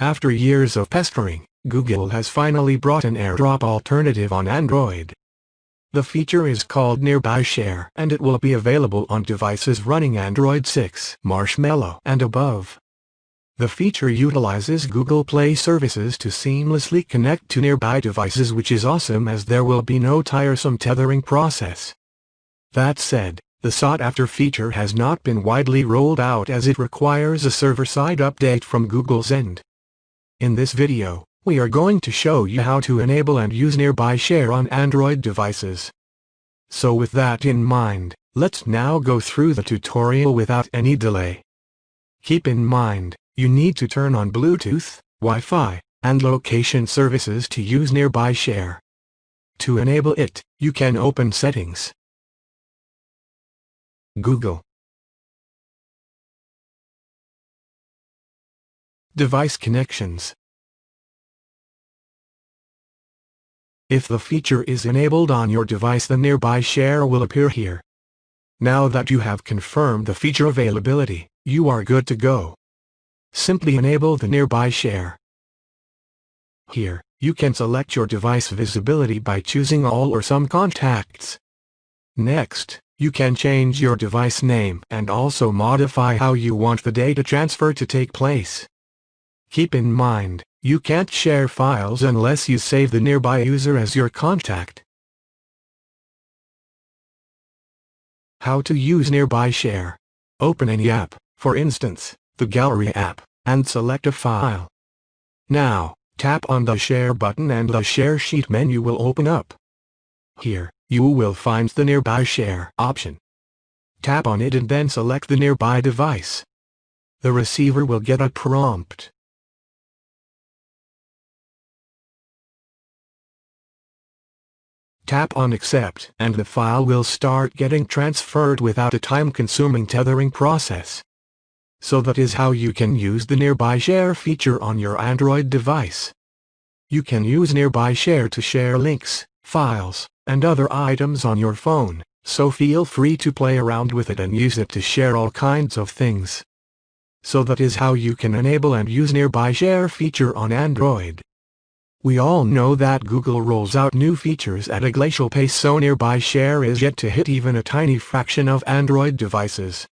After years of pestering, Google has finally brought an AirDrop alternative on Android. The feature is called Nearby Share and it will be available on devices running Android 6, Marshmallow and above. The feature utilizes Google Play services to seamlessly connect to nearby devices, which is awesome as there will be no tiresome tethering process. That said, the sought-after feature has not been widely rolled out as it requires a server-side update from Google's end. In this video, we are going to show you how to enable and use Nearby Share on Android devices. So with that in mind, let's now go through the tutorial without any delay. Keep in mind, you need to turn on Bluetooth, Wi-Fi, and location services to use Nearby Share. To enable it, you can open Settings, Google, Device Connections. If the feature is enabled on your device, the Nearby Share will appear here. Now that you have confirmed the feature availability, you are good to go. Simply enable the Nearby Share. Here, you can select your device visibility by choosing all or some contacts. Next, you can change your device name and also modify how you want the data transfer to take place. Keep in mind, you can't share files unless you save the nearby user as your contact. How to use Nearby Share. Open any app, for instance, the Gallery app, and select a file. Now, tap on the Share button and the Share Sheet menu will open up. Here, you will find the Nearby Share option. Tap on it and then select the nearby device. The receiver will get a prompt. Tap on Accept and the file will start getting transferred without a time-consuming tethering process. So that is how you can use the Nearby Share feature on your Android device. You can use Nearby Share to share links, files, and other items on your phone, so feel free to play around with it and use it to share all kinds of things. So that is how you can enable and use Nearby Share feature on Android. We all know that Google rolls out new features at a glacial pace, so Nearby Share is yet to hit even a tiny fraction of Android devices.